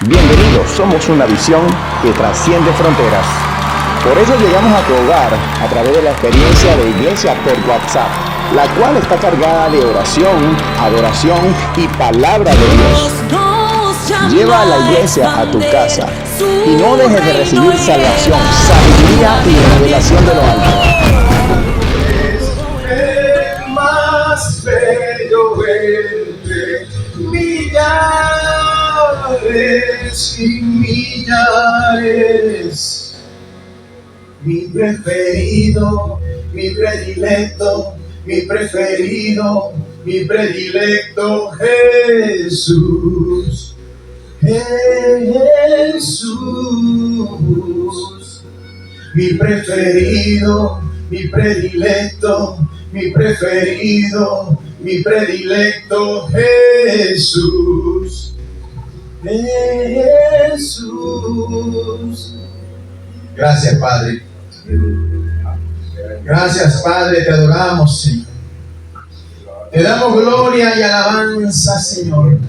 Bienvenidos, somos una visión que trasciende fronteras. Por eso llegamos a tu hogar a través de la experiencia de Iglesia por WhatsApp, la cual está cargada de oración, adoración y palabra de Dios. Lleva a la iglesia a tu casa y no dejes de recibir salvación, sabiduría y revelación de lo alto. Es más bello entre millares y millares. Mi preferido, mi predilecto, mi preferido, mi predilecto Jesús. Jesús, mi preferido, mi predilecto, mi preferido, mi predilecto Jesús. Jesús. Gracias, Padre. Gracias, Padre, te adoramos, Señor. Te damos gloria y alabanza, Señor.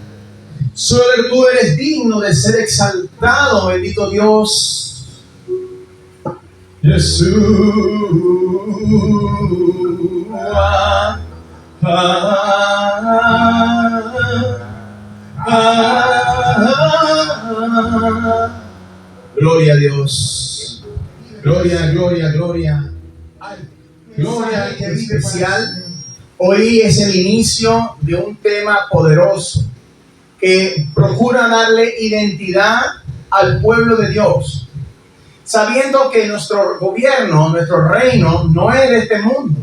Solo tú eres digno de ser exaltado, bendito Dios. Jesús. Gloria a Dios. Gloria, gloria, gloria. Gloria al que vive especial. Hoy es el inicio de un tema poderoso que procura darle identidad al pueblo de Dios, sabiendo que nuestro gobierno, nuestro reino, no es de este mundo,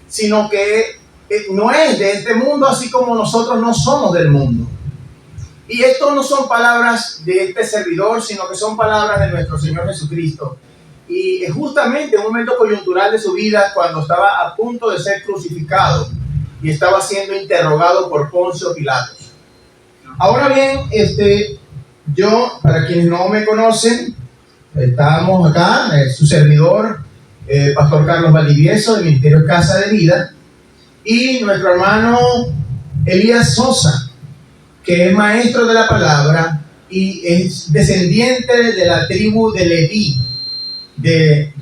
sino que no es de este mundo, así como nosotros no somos del mundo. Y esto no son palabras de este servidor, sino que son palabras de nuestro Señor Jesucristo. Y justamente en un momento coyuntural de su vida, cuando estaba a punto de ser crucificado y estaba siendo interrogado por Poncio Pilatos. Ahora bien, yo, para quienes no me conocen, estamos acá, su servidor, Pastor Carlos Valdivieso, del Ministerio Casa de Vida, y nuestro hermano Elías Sosa, que es maestro de la palabra y es descendiente de la tribu de Leví, del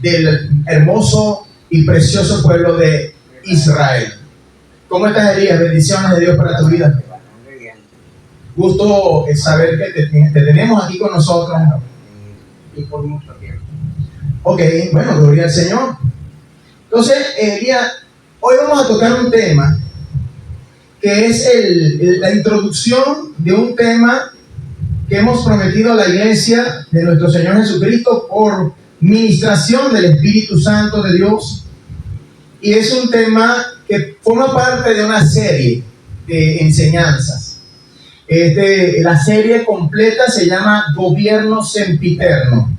hermoso y precioso pueblo de Israel. ¿Cómo estás, Elías? Bendiciones de Dios para tu vida. Gusto saber que te tenemos aquí con nosotros. Y por mucho tiempo. Ok, bueno, gloria al Señor. Entonces, Elías, hoy vamos a tocar un tema que es la introducción de un tema que hemos prometido a la iglesia de nuestro Señor Jesucristo por ministración del Espíritu Santo de Dios. Y es un tema que forma parte de una serie de enseñanzas. La serie completa se llama Gobierno Sempiterno.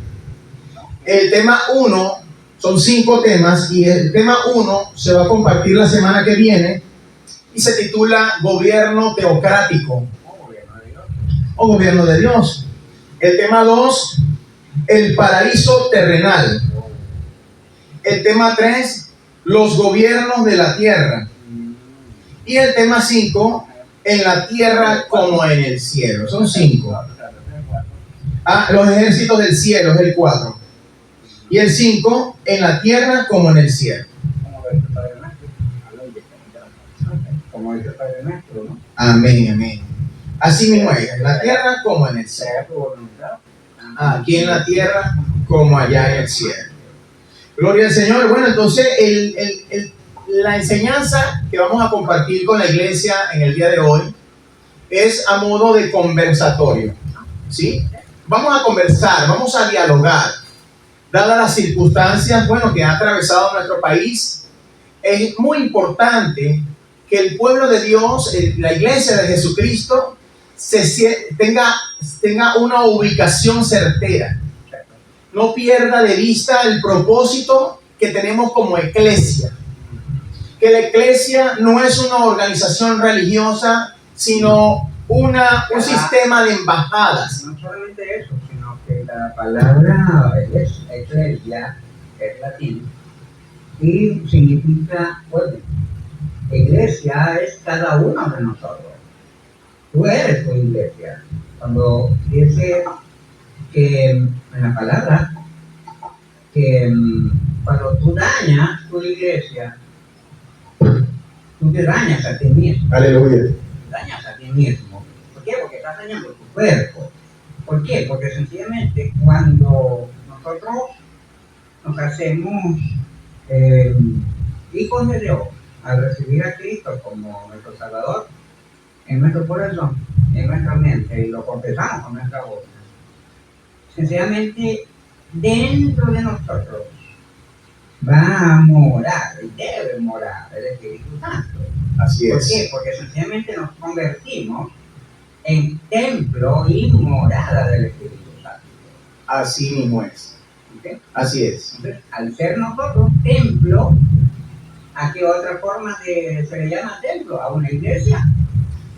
El tema 1, son 5 temas, y el tema 1 se va a compartir la semana que viene y se titula Gobierno Teocrático o Gobierno de Dios. El tema 2, el paraíso terrenal. El tema 3, los gobiernos de la tierra. Y el tema 5, en la tierra como en el cielo. Son 5. Los ejércitos del cielo es el 4. Y el 5, en la tierra como en el cielo. Como dice el Padre Nuestro, ¿no? Amén, amén. Así mismo es, en la tierra como en el cielo. Aquí en la tierra como allá en el cielo. Gloria al Señor. Bueno, entonces la enseñanza que vamos a compartir con la iglesia en el día de hoy es a modo de conversatorio, ¿sí? Vamos a conversar, vamos a dialogar. Dadas las circunstancias, que ha atravesado nuestro país, es muy importante que el pueblo de Dios, la iglesia de Jesucristo, tenga una ubicación certera. No pierda de vista el propósito que tenemos como iglesia. Que la iglesia no es una organización religiosa, sino un sistema de embajadas. No solamente eso, sino que la palabra eclesia es latín y significa orden. Iglesia es cada uno de nosotros. Tú eres tu iglesia. cuando dice que en la palabra que cuando tú dañas tu iglesia, tú te dañas a ti mismo. Aleluya. Dañas a ti mismo. ¿Por qué? Porque estás dañando tu cuerpo. ¿Por qué? Porque sencillamente cuando nosotros nos hacemos hijos de Dios al recibir a Cristo como nuestro Salvador en nuestro corazón, en nuestra mente, y lo confesamos con nuestra boca, sencillamente dentro de nosotros va a morar y debe morar el Espíritu Santo. Así ¿Por es. qué? Porque sencillamente nos convertimos en templo y morada del Espíritu Santo. Así mismo es. ¿Okay? Así es. Entonces, al ser nosotros templo, ¿a qué otra forma se le llama templo? ¿A una iglesia?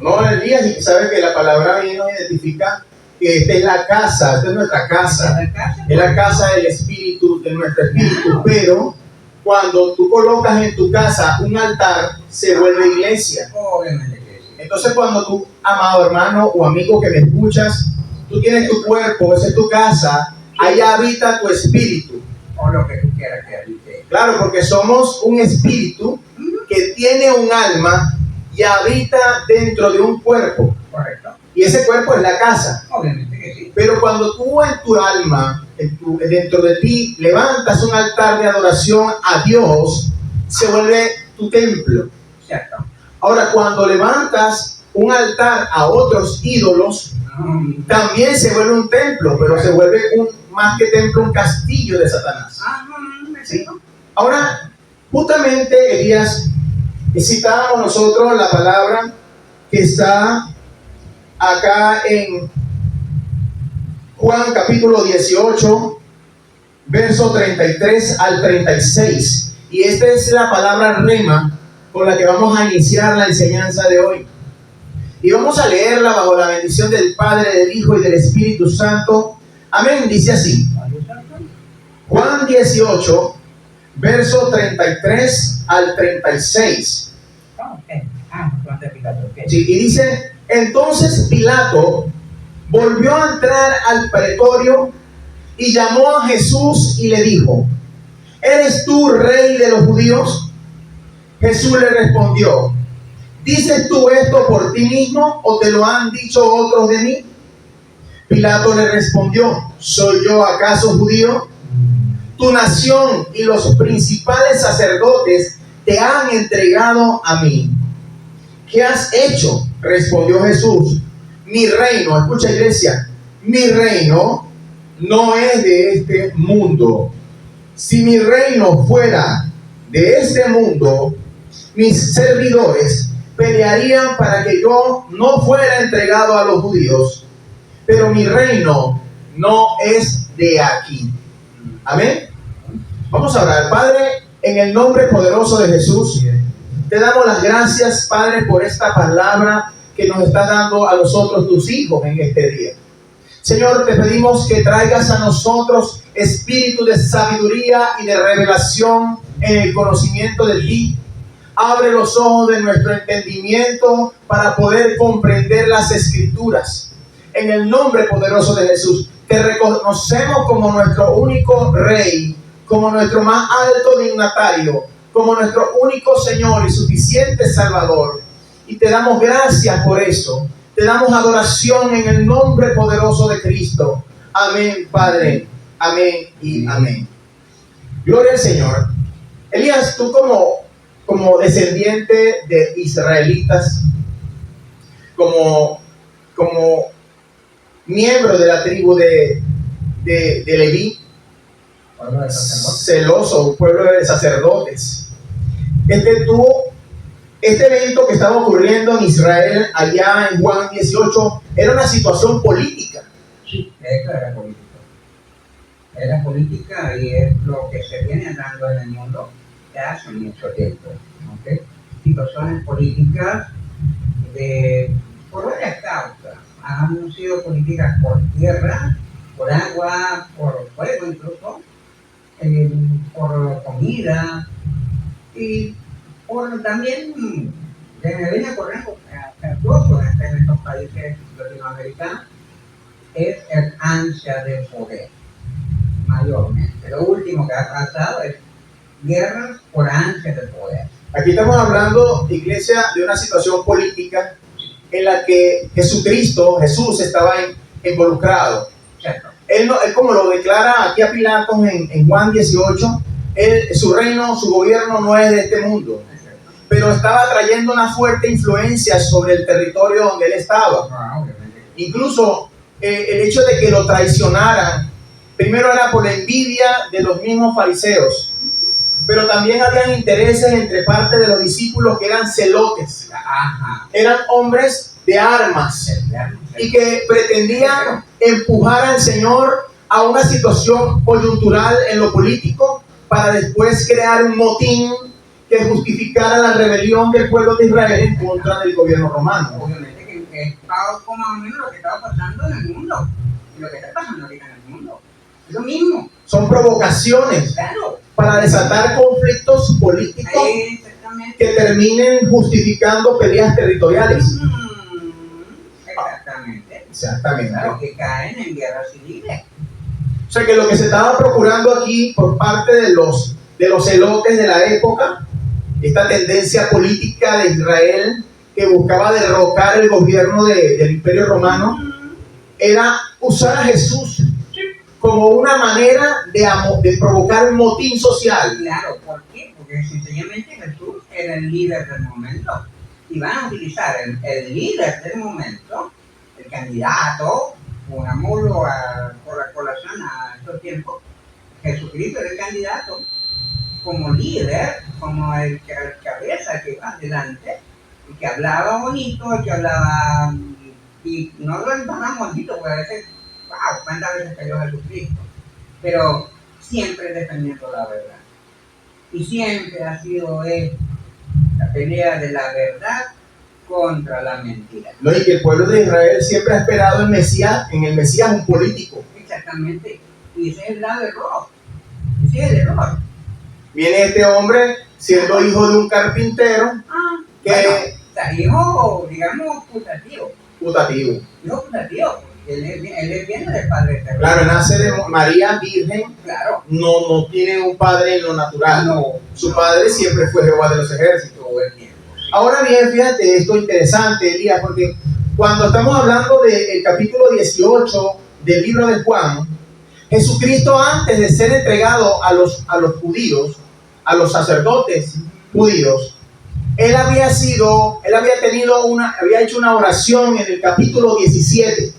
No, Elías, y sabes que la palabra bien nos identifica que esta es la casa, esta es nuestra casa. Es la casa del Espíritu, de nuestro Espíritu. Pero cuando tú colocas en tu casa un altar, se vuelve iglesia. Obviamente que sí. Entonces cuando tú, amado hermano o amigo que me escuchas, tú tienes tu cuerpo, esa es tu casa, ahí habita tu espíritu. O lo que tú quieras que habite. Claro, porque somos un espíritu que tiene un alma y habita dentro de un cuerpo. Correcto. Y ese cuerpo es la casa. Obviamente que sí. Pero cuando tú en tu alma, dentro de ti, levantas un altar de adoración a Dios, se vuelve tu templo. Cierto. Ahora, cuando levantas un altar a otros ídolos, también se vuelve un templo, pero se vuelve más que templo, un castillo de Satanás. ¿Sí? Ahora, justamente, Elías, citábamos nosotros la palabra que está acá en Juan capítulo 18, verso 33 al 36. Y esta es la palabra rema con la que vamos a iniciar la enseñanza de hoy. Y vamos a leerla bajo la bendición del Padre, del Hijo y del Espíritu Santo. Amén. Dice así. Juan 18, verso 33 al 36. Sí, y dice, entonces Pilato volvió a entrar al pretorio y llamó a Jesús y le dijo, ¿eres tú rey de los judíos? Jesús le respondió, ¿dices tú esto por ti mismo o te lo han dicho otros de mí? Pilato le respondió, ¿soy yo acaso judío? Tu nación y los principales sacerdotes te han entregado a mí. ¿Qué has hecho? Respondió Jesús. Mi reino, escucha iglesia, mi reino no es de este mundo. Si mi reino fuera de este mundo, mis servidores pelearían para que yo no fuera entregado a los judíos, pero mi reino no es de aquí. Amén. Vamos a orar. Padre, en el nombre poderoso de Jesús, te damos las gracias, Padre, por esta palabra que nos está dando a nosotros tus hijos en este día. Señor, te pedimos que traigas a nosotros espíritu de sabiduría y de revelación en el conocimiento de ti. Abre los ojos de nuestro entendimiento para poder comprender las Escrituras. En el nombre poderoso de Jesús, te reconocemos como nuestro único Rey, como nuestro más alto dignatario, como nuestro único Señor y suficiente Salvador. Y te damos gracias por eso. Te damos adoración en el nombre poderoso de Cristo. Amén, Padre. Amén y amén. Gloria al Señor. Elías, tú como descendiente de israelitas, como miembro de la tribu de Leví, celoso, un pueblo de sacerdotes, este evento que estaba ocurriendo en Israel allá en Juan 18 era una situación política. Sí, eso era política. Era política y es lo que se viene dando en el mundo de hace mucho tiempo. ¿Okay? Situaciones políticas por varias causas. Han sido políticas por tierra, por agua, por fuego incluso, por comida y por también se me viene corriendo incluso en estos países latinoamericanos es el ansia de poder, mayormente. Lo último que ha pasado es guerras por ansia de poder. Aquí estamos hablando, iglesia, de una situación política en la que Jesús estaba involucrado. ¿Cierto? Él como lo declara aquí a Pilatos en Juan 18, su reino, su gobierno no es de este mundo, pero estaba trayendo una fuerte influencia sobre el territorio donde él estaba. Incluso el hecho de que lo traicionaran, primero era por la envidia de los mismos fariseos, pero también habían intereses entre parte de los discípulos que eran celotes. Eran hombres de armas y que pretendían empujar al Señor a una situación coyuntural en lo político para después crear un motín que justificara la rebelión del pueblo de Israel en contra del gobierno romano. Obviamente que es como más o menos lo que estaba pasando en el mundo y lo que está pasando ahorita en el mundo. Es lo mismo. Son provocaciones, claro, para desatar conflictos políticos que terminen justificando peleas territoriales. Exactamente. Claro, que caen en guerras civiles. O sea que lo que se estaba procurando aquí por parte de los celotes de la época, esta tendencia política de Israel que buscaba derrocar el gobierno del Imperio Romano, era usar a Jesús como una manera de provocar un motín social. Claro, ¿por qué? Porque sencillamente Jesús era el líder del momento. Y van a utilizar el líder del momento, el candidato, pongámoslo por la colación a estos tiempos, Jesucristo era el candidato, como líder, como el cabeza que va adelante, y que hablaba bonito, que hablaba, y no lo hablaba bonito, porque a veces, wow, cuántas veces cayó Jesucristo, pero siempre defendiendo la verdad. Y siempre ha sido la pelea de la verdad contra la mentira. No, y que el pueblo de Israel siempre ha esperado en el Mesías un político. Exactamente. Y ese es el grave error. Ese es el error. Viene este hombre siendo hijo de un carpintero que... Bueno, o sea, hijo, digamos, putativo. Hijo putativo. Él viene del Padre Eterno. Claro, nace de María Virgen. Claro. No tiene un padre en lo natural. No. Su padre siempre fue Jehová de los ejércitos. Ahora bien, fíjate, esto es interesante, Elías, porque cuando estamos hablando del capítulo 18 del libro de Juan, Jesucristo, antes de ser entregado a los judíos, a los sacerdotes judíos, él había hecho una oración en el capítulo 17.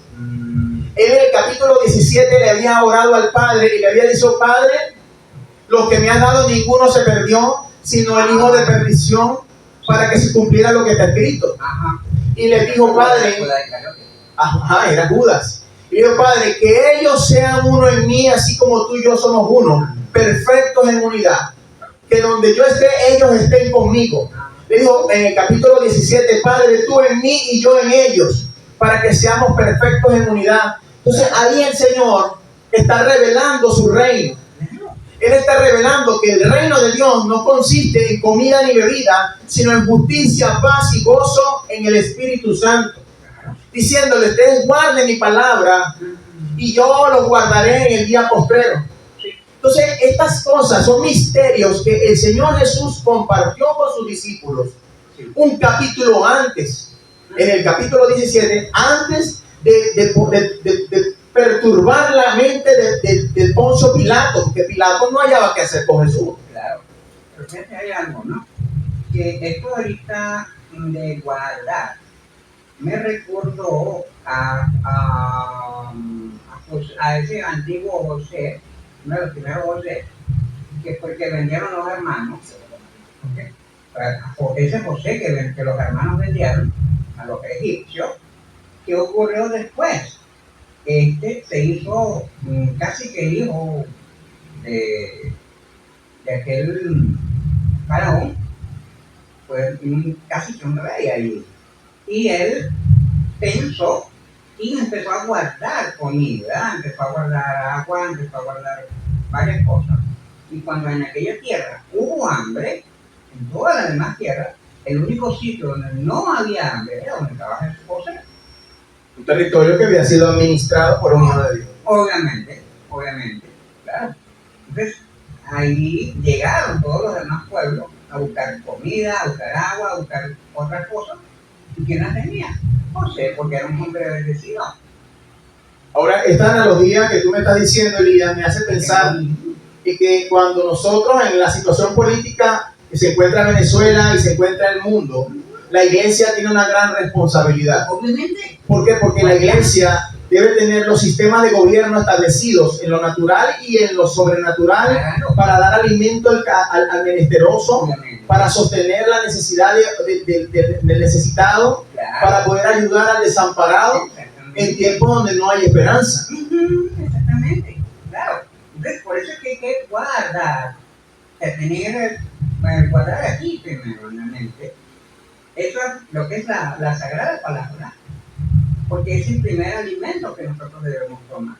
Él en el capítulo 17 le había orado al Padre y le había dicho: Padre, lo que me has dado ninguno se perdió, sino el hijo de perdición, para que se cumpliera lo que está escrito. Y le dijo: Padre, era Judas. Y dijo: Padre, que ellos sean uno en mí, así como tú y yo somos uno, perfectos en unidad. Que donde yo esté, ellos estén conmigo. Le dijo en el capítulo 17: Padre, tú en mí y yo en ellos, para que seamos perfectos en unidad. Entonces ahí el Señor está revelando su reino. Él está revelando que el reino de Dios no consiste en comida ni bebida, sino en justicia, paz y gozo en el Espíritu Santo. Diciéndole: ustedes guarden mi palabra y yo los guardaré en el día postrero. Entonces, estas cosas son misterios que el Señor Jesús compartió con sus discípulos un capítulo antes, en el capítulo 17, antes de perturbar la mente de Poncio Pilato, porque Pilato no hallaba qué hacer con Jesús. Claro, pero fíjate, hay algo, ¿no? Que esto ahorita de guardar me recordó a ese antiguo José, uno de los primeros José, que fue el que vendieron los hermanos. ¿Okay? Ese José que los hermanos vendieron a los egipcios, ¿qué ocurrió después? Se hizo casi que hijo de aquel faraón, pues casi que un rey ahí. Y él pensó y empezó a guardar comida, empezó a guardar agua, empezó a guardar varias cosas. Y cuando en aquella tierra hubo hambre, en toda la demás tierra, el único sitio donde no había hambre era donde estaba José. Un territorio que había sido administrado por un hijo de Dios. Obviamente, claro. Entonces, ahí llegaron todos los demás pueblos a buscar comida, a buscar agua, a buscar otras cosas. ¿Y quién las tenía? José, porque era un hombre bendecido. Ahora, esta analogía que tú me estás diciendo, Elías, me hace pensar y que cuando nosotros en la situación política que se encuentra Venezuela y se encuentra el mundo, la iglesia tiene una gran responsabilidad. Obviamente. ¿Por qué? Porque la iglesia debe tener los sistemas de gobierno establecidos en lo natural y en lo sobrenatural, claro, para dar alimento al menesteroso, obviamente, para sostener la necesidad del necesitado, claro, para poder ayudar al desamparado en tiempos donde no hay esperanza. Exactamente, claro. Entonces, por eso es que hay que guardar, guardar aquí primero en la mente, eso es lo que es la sagrada palabra, porque es el primer alimento que nosotros debemos tomar.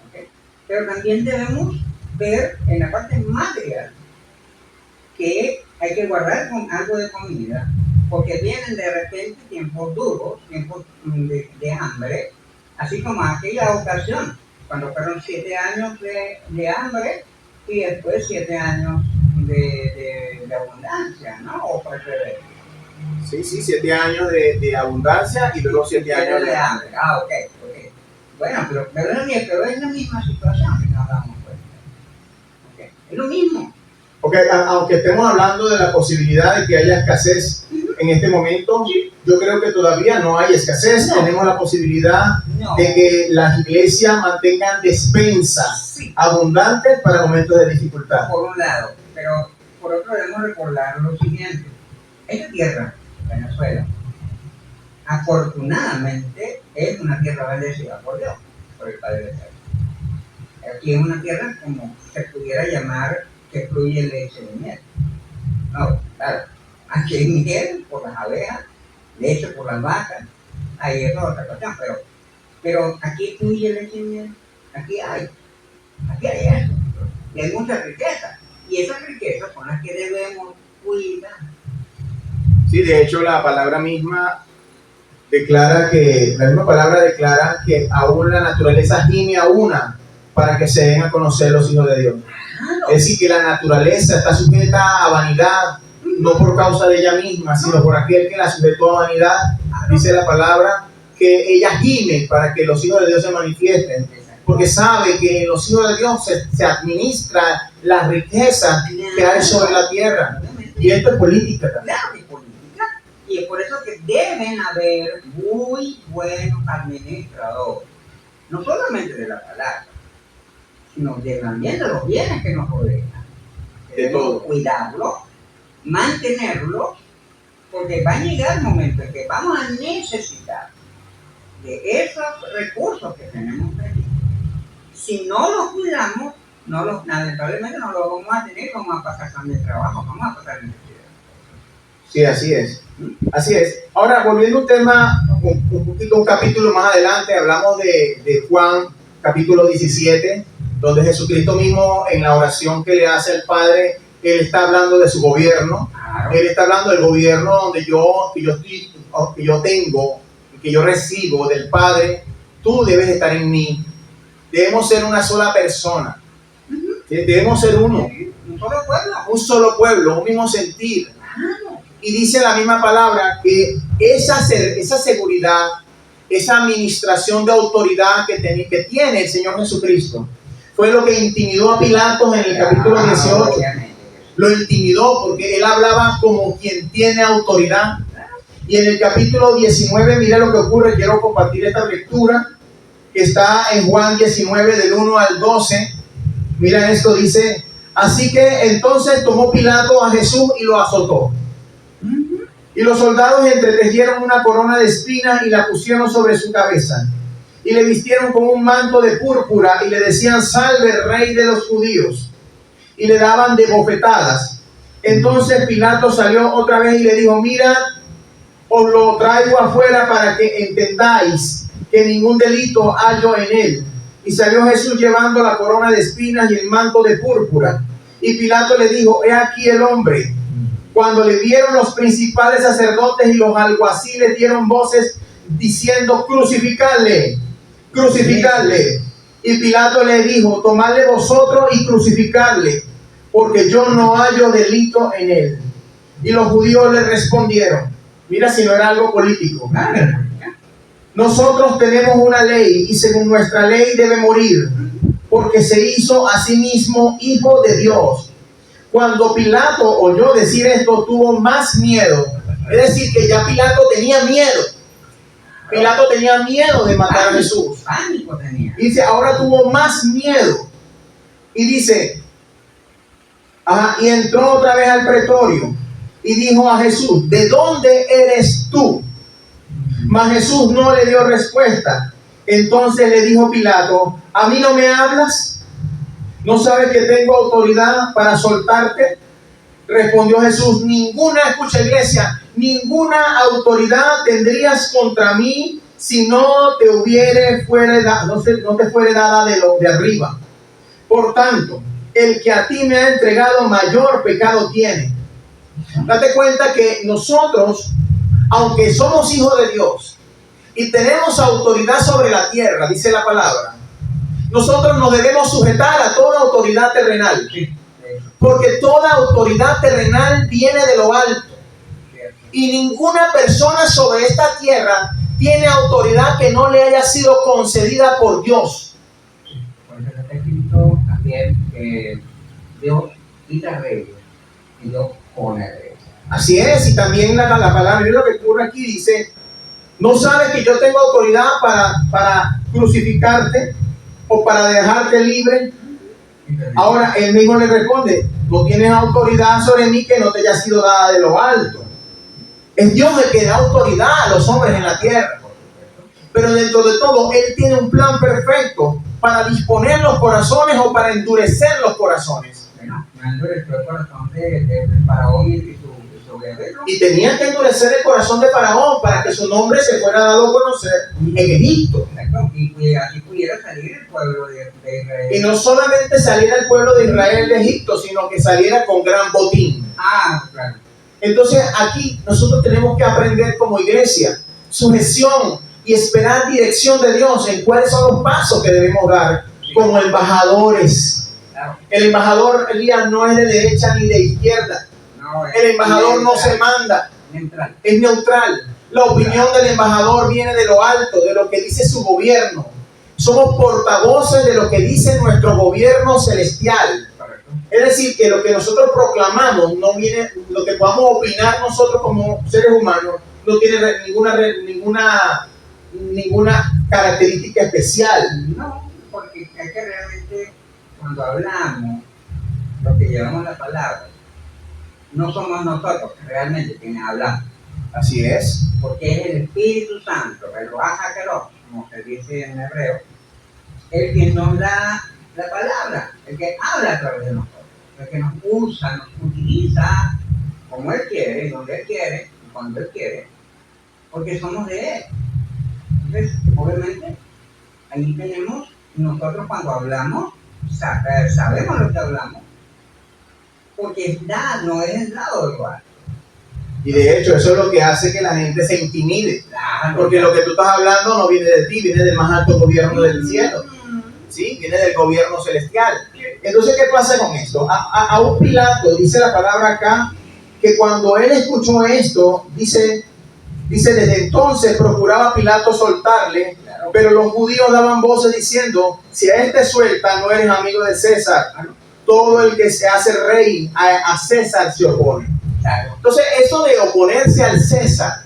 ¿Okay? Pero también debemos ver en la parte material que hay que guardar con algo de comida, porque vienen de repente tiempos duros, tiempos de hambre, así como aquella ocasión, cuando fueron 7 años de hambre y después 7 años de abundancia, ¿no? O para prever. Sí, 7 años de abundancia y luego 7 años de hambre. Ok. Bueno, pero es la misma situación que nos damos cuenta. Okay. Es lo mismo. Porque aunque estemos hablando de la posibilidad de que haya escasez en este momento, yo creo que todavía no hay escasez. No. Tenemos la posibilidad de que las iglesias mantengan despensas abundantes para momentos de dificultad. Por un lado, pero por otro debemos recordar lo siguiente. Esta tierra, Venezuela, afortunadamente es una tierra bendecida por Dios, por el Padre Eterno. Aquí es una tierra como se pudiera llamar que fluye leche de miel. No, claro, aquí hay miel por las abejas, leche por las vacas, ahí es otra cuestión, pero aquí fluye leche de miel, aquí hay eso, y hay mucha riqueza, y esas riquezas son las que debemos cuidar. Sí, de hecho la palabra misma declara que aún la naturaleza gime a una para que se den a conocer los hijos de Dios. Claro. Es decir, que la naturaleza está sujeta a vanidad, no por causa de ella misma, sino por aquel que la sujetó a vanidad. Dice la palabra que ella gime para que los hijos de Dios se manifiesten, porque sabe que en los hijos de Dios se administra la riqueza que hay sobre la tierra. Y esto es política también. Claro, es política. Y es por eso que deben haber muy buenos administradores, no solamente de la palabra, sino también de los bienes que nos rodean. Debemos cuidarlos, mantenerlos, porque va a llegar el momento en que vamos a necesitar de esos recursos que tenemos aquí. Si no los cuidamos, lamentablemente no los vamos a tener, vamos a pasar hambre de trabajo, vamos a pasar necesidad. Sí, así es. Así es. Ahora, volviendo a un tema, un capítulo más adelante, hablamos de Juan, capítulo 17, donde Jesucristo mismo, en la oración que le hace al Padre, Él está hablando de su gobierno. Claro. Él está hablando del gobierno donde que yo recibo del Padre. Tú debes estar en mí. Debemos ser una sola persona. Debemos ser uno. Un solo pueblo, un mismo sentir. Y dice la misma palabra que esa seguridad, esa administración de autoridad que tiene el Señor Jesucristo, fue lo que intimidó a Pilatos en el capítulo 18. Lo intimidó porque él hablaba como quien tiene autoridad. Y en el capítulo 19, mira lo que ocurre. Quiero compartir esta lectura que está en Juan 19 del 1 al 12. Mira esto, dice: así que entonces tomó Pilato a Jesús y lo azotó. Y los soldados entretejieron una corona de espinas y la pusieron sobre su cabeza. Y le vistieron con un manto de púrpura y le decían: salve, rey de los judíos. Y le daban de bofetadas. Entonces Pilato salió otra vez y le dijo: mirad, os lo traigo afuera para que entendáis que ningún delito hallo en él. Y salió Jesús llevando la corona de espinas y el manto de púrpura. Y Pilato le dijo: he aquí el hombre. Cuando le vieron los principales sacerdotes y los alguaciles dieron voces diciendo: crucificarle, crucificarle. Y Pilato le dijo: tomadle vosotros y crucificarle, porque yo no hallo delito en él. Y los judíos le respondieron: mira si no era algo político, nosotros tenemos una ley, y según nuestra ley debe morir, porque se hizo a sí mismo hijo de Dios. Cuando Pilato oyó decir esto, tuvo más miedo. Es decir, que ya Pilato tenía miedo. Pilato tenía miedo de matar a Jesús. Pánico tenía. Dice, ahora tuvo más miedo. Y dice, y entró otra vez al pretorio y dijo a Jesús: ¿de dónde eres tú? Mas Jesús no le dio respuesta. Entonces le dijo Pilato: ¿a mí no me hablas? ¿No sabes que tengo autoridad para soltarte? Respondió Jesús: escucha iglesia, ninguna autoridad tendrías contra mí si no te fuere dada de arriba. Por tanto, el que a ti me ha entregado mayor pecado tiene. Date cuenta que nosotros, aunque somos hijos de Dios y tenemos autoridad sobre la tierra, dice la palabra, nosotros nos debemos sujetar a toda autoridad terrenal. Porque toda autoridad terrenal viene de lo alto. Y ninguna persona sobre esta tierra tiene autoridad que no le haya sido concedida por Dios. Por eso está escrito también que Dios quita reyes y Dios pone reyes. Así es, y también la palabra, mira lo que ocurre aquí, dice: ¿no sabes que yo tengo autoridad para crucificarte o para dejarte libre? Ahora él mismo le responde: no tienes autoridad sobre mí que no te haya sido dada de lo alto. Es Dios el que da autoridad a los hombres en la tierra. Pero dentro de todo, Él tiene un plan perfecto para disponer los corazones o para endurecer los corazones. Bueno, endureció el corazón de Faraón y su guerrero. Y tenía que endurecer el corazón de Faraón para que su nombre se fuera dado a conocer en Egipto. Y así pudiera salir el pueblo de Israel. Y no solamente saliera el pueblo de Israel de Egipto, sino que saliera con gran botín. Claro. Entonces aquí nosotros tenemos que aprender como iglesia sujeción y esperar dirección de Dios en cuáles son los pasos que debemos dar como embajadores. Claro. El embajador, Elías, no es de derecha ni de izquierda. No, el embajador no se manda, es neutral. La opinión del embajador viene de lo alto, de lo que dice su gobierno. Somos portavoces de lo que dice nuestro gobierno celestial. Es decir, que lo que nosotros proclamamos no viene, lo que podamos opinar nosotros como seres humanos, no tiene ninguna característica especial. No, porque es que realmente cuando hablamos, lo que llevamos la palabra, no somos nosotros realmente quienes hablamos. Así es. Porque es el Espíritu Santo, el Ruach HaKodesh, como se dice en hebreo, el que nos da la palabra, el que habla a través de nosotros, el que nos usa, nos utiliza como Él quiere, donde Él quiere, y cuando Él quiere, porque somos de Él. Entonces, obviamente, ahí tenemos, nosotros cuando hablamos, sabemos lo que hablamos, porque no es dado de igual. Y de hecho, eso es lo que hace que la gente se intimide. Claro, porque lo que tú estás hablando no viene de ti, viene del más alto gobierno del cielo. ¿Sí? Viene del gobierno celestial. Entonces, ¿qué pasa con esto? A un Pilato, dice la palabra acá, que cuando él escuchó esto, dice desde entonces procuraba Pilato soltarle, pero los judíos daban voces diciendo: si a este suelta, no eres amigo de César. Todo el que se hace rey a César se opone. Entonces, eso de oponerse al César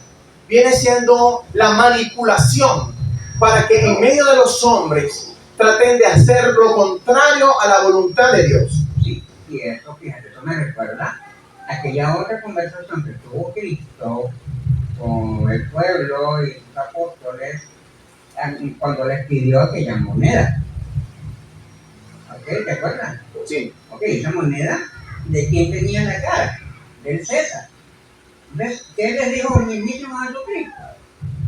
viene siendo la manipulación para que en medio de los hombres traten de hacer lo contrario a la voluntad de Dios. Sí, y eso, fíjate, eso me recuerda a aquella otra conversación que tuvo Cristo con el pueblo y los apóstoles cuando les pidió aquella moneda. ¿Ok? ¿Te acuerdas? Sí. Ok, esa moneda, ¿de quién tenía la cara? Del César. ¿Ves? ¿Qué les dijo el mismísimo Jesucristo?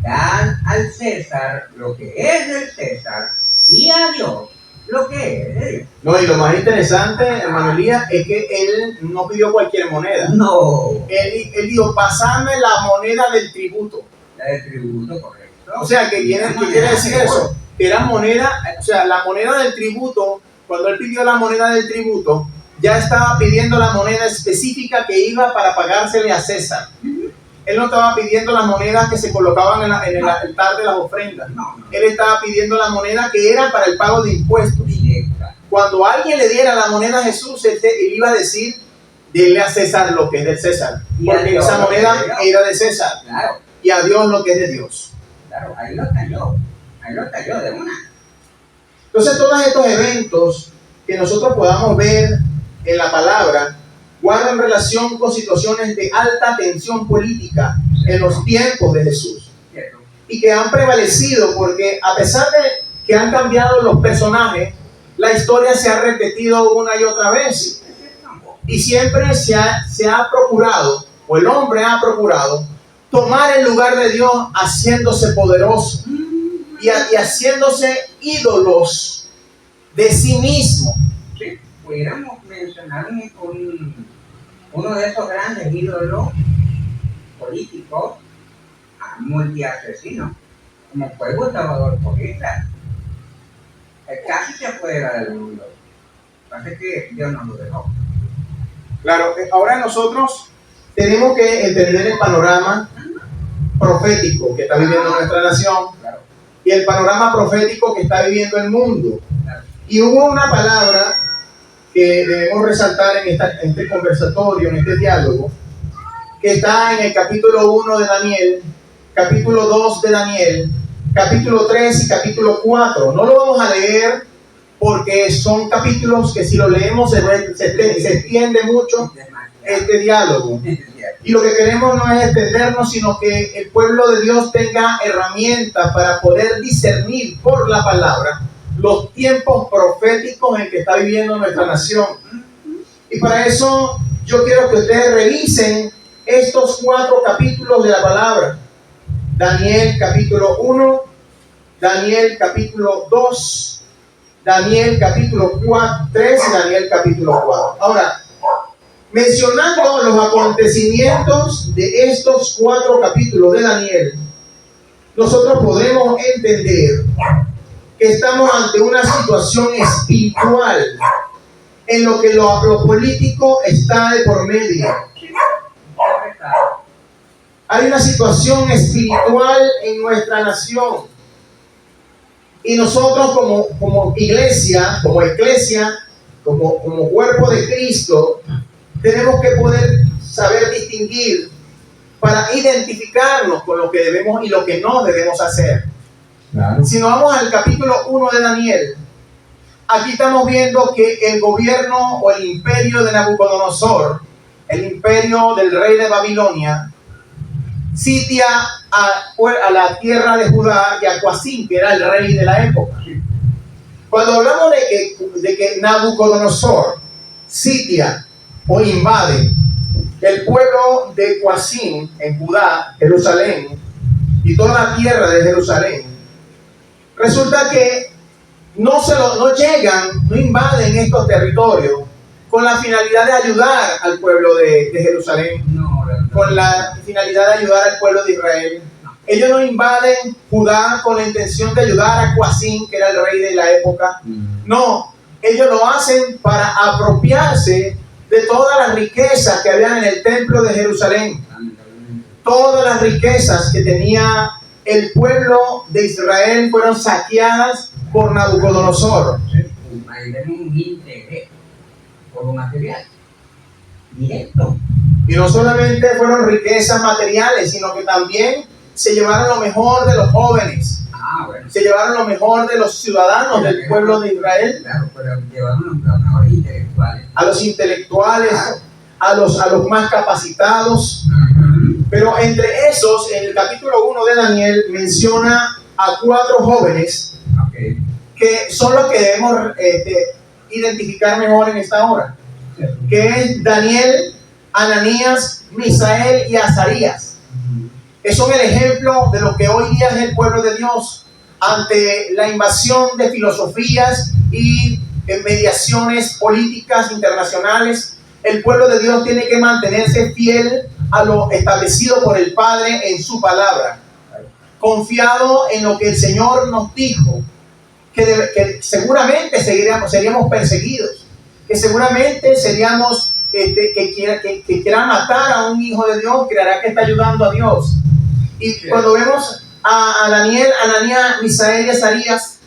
Dan al César lo que es del César y a Dios lo que es de Dios. No, y lo más interesante, hermano Elías, es que él no pidió cualquier moneda. No. Él dijo: pasame la moneda del tributo. La del tributo, correcto. O sea, ¿qué quiere decir eso? Que era moneda, o sea, la moneda del tributo, cuando él pidió la moneda del tributo, ya estaba pidiendo la moneda específica que iba para pagársele a César. Él no estaba pidiendo las monedas que se colocaban en el altar de las ofrendas. Él estaba pidiendo la moneda que era para el pago de impuestos. Cuando alguien le diera la moneda a Jesús, él iba a decir, denle a César lo que es del César. Porque esa moneda era de César. Y a Dios lo que es de Dios. Claro, ahí lo talló de una. Entonces todos estos eventos que nosotros podamos ver en la palabra guardan relación con situaciones de alta tensión política en los tiempos de Jesús y que han prevalecido porque a pesar de que han cambiado los personajes, la historia se ha repetido una y otra vez y siempre se ha procurado, o el hombre ha procurado, tomar el lugar de Dios haciéndose poderoso y haciéndose ídolos de sí mismo. Sí, pudiéramos mencionar uno de esos grandes ídolos políticos, multiasesinos, como fue Gustavo Adolfo Hitler. Casi se fuera del mundo. Parece que Dios nos lo dejó. Claro, ahora nosotros tenemos que entender el panorama profético que está viviendo nuestra nación y el panorama profético que está viviendo el mundo. Y hubo una palabra que debemos resaltar en este conversatorio, en este diálogo, que está en el capítulo 1 de Daniel, capítulo 2 de Daniel, capítulo 3 y capítulo 4. No lo vamos a leer porque son capítulos que si lo leemos se extiende mucho este diálogo. Y lo que queremos no es extendernos, sino que el pueblo de Dios tenga herramientas para poder discernir por la palabra los tiempos proféticos en que está viviendo nuestra nación. Y para eso yo quiero que ustedes revisen estos 4 capítulos de la palabra. Daniel capítulo 1, Daniel capítulo 2, Daniel capítulo 3 y Daniel capítulo 4. Ahora, mencionando los acontecimientos de estos 4 capítulos de Daniel, nosotros podemos entender que estamos ante una situación espiritual en lo que lo político está de por medio. Hay una situación espiritual en nuestra nación y nosotros como iglesia, como cuerpo de Cristo, tenemos que poder saber distinguir para identificarnos con lo que debemos y lo que no debemos hacer. Claro. Si nos vamos al capítulo 1 de Daniel, aquí estamos viendo que el gobierno o el imperio de Nabucodonosor, el imperio del rey de Babilonia, sitia a la tierra de Judá y a Joacim, que era el rey de la época. Cuando hablamos de que Nabucodonosor sitia o invade el pueblo de Joacim en Judá, Jerusalén, y toda la tierra de Jerusalén, resulta que no invaden estos territorios con la finalidad de ayudar al pueblo de Jerusalén, con la finalidad de ayudar al pueblo de Israel. Ellos no invaden Judá con la intención de ayudar a Joacim, que era el rey de la época. No, ellos lo hacen para apropiarse de todas las riquezas que habían en el templo de Jerusalén. Todas las riquezas que tenía el pueblo de Israel fueron saqueadas por Nabucodonosor. Un interés por lo material directo. Y no solamente fueron riquezas materiales, sino que también se llevaron lo mejor de los jóvenes. Se llevaron lo mejor de los ciudadanos del pueblo de Israel. Claro, pero llevaron los mejores intelectuales. A los intelectuales, a los más capacitados. Pero entre esos, en el capítulo 1 de Daniel, menciona a 4 jóvenes que son los que debemos identificar mejor en esta hora. Que es Daniel, Ananías, Misael y Azarías. Son el ejemplo de lo que hoy día es el pueblo de Dios ante la invasión de filosofías y mediaciones políticas internacionales. El pueblo de Dios tiene que mantenerse fiel a lo establecido por el Padre en su palabra. confiado en lo que el Señor nos dijo, que seguramente seríamos perseguidos, que seguramente seríamos que quiera matar a un hijo de Dios, creerá que está ayudando a Dios. Y cuando vemos a Daniel, Ananías, Misael y Azarías,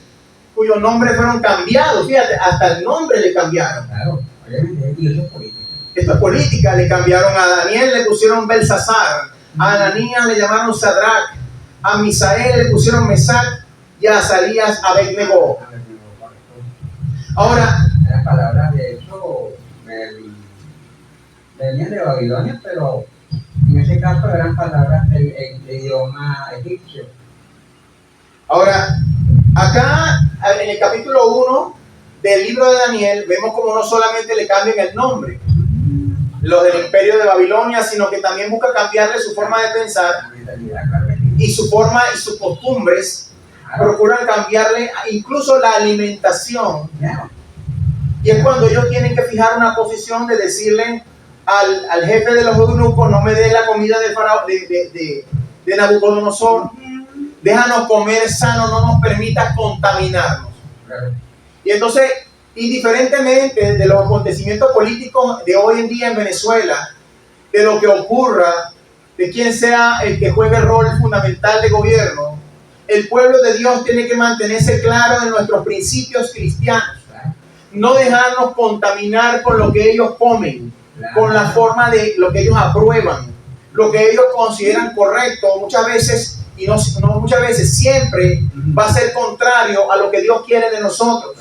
cuyos nombres fueron cambiados, fíjate, hasta el nombre le cambiaron. Claro, obviamente, y eso es política. Esto es política. Le cambiaron a Daniel, le pusieron Belsasar, a Ananías le llamaron Sadrach, a Misael le pusieron Mesac y a Azarías Abednego. Ahora, las palabras de hecho venían de Babilonia, pero en ese caso eran palabras del idioma egipcio. Ahora, acá en el capítulo 1 del libro de Daniel, vemos como no solamente le cambian el nombre, los del imperio de Babilonia, sino que también busca cambiarle su forma de pensar y su forma y sus costumbres. Procuran cambiarle incluso la alimentación. Y es cuando ellos tienen que fijar una posición de decirle al jefe de los eunucos: no me des la comida de Nabucodonosor, déjanos comer sano, no nos permitas contaminarnos. Y entonces, indiferentemente de los acontecimientos políticos de hoy en día en Venezuela, de lo que ocurra, de quién sea el que juegue el rol fundamental de gobierno, el pueblo de Dios tiene que mantenerse claro en nuestros principios cristianos. No dejarnos contaminar con lo que ellos comen, con la forma de lo que ellos aprueban, lo que ellos consideran correcto. Muchas veces, y no muchas veces, siempre va a ser contrario a lo que Dios quiere de nosotros.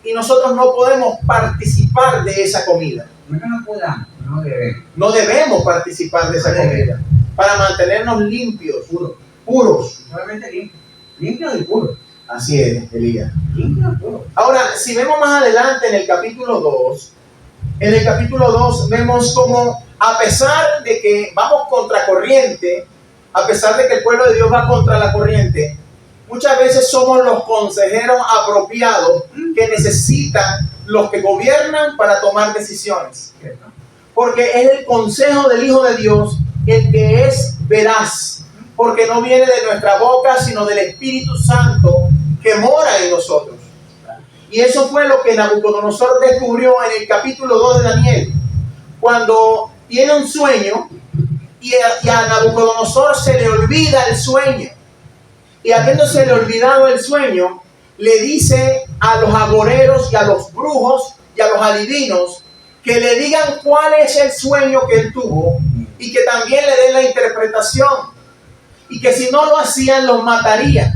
Y nosotros no podemos participar de esa comida. No debemos participar de esa comida para mantenernos limpios, puros. Solamente limpios y puros. Así es, Elías. Limpios y puros. Ahora, si vemos más adelante en el capítulo 2, vemos como, a pesar de que vamos contra corriente, a pesar de que el pueblo de Dios va contra la corriente, muchas veces somos los consejeros apropiados que necesitan los que gobiernan para tomar decisiones. Porque es el consejo del Hijo de Dios el que es veraz, porque no viene de nuestra boca, sino del Espíritu Santo que mora en nosotros. Y eso fue lo que Nabucodonosor descubrió en el capítulo 2 de Daniel, cuando tiene un sueño y a Nabucodonosor se le olvida el sueño. Y habiéndose olvidado el sueño, le dice a los agoreros y a los brujos y a los adivinos que le digan cuál es el sueño que él tuvo y que también le den la interpretación. Y que si no lo hacían, los matarían.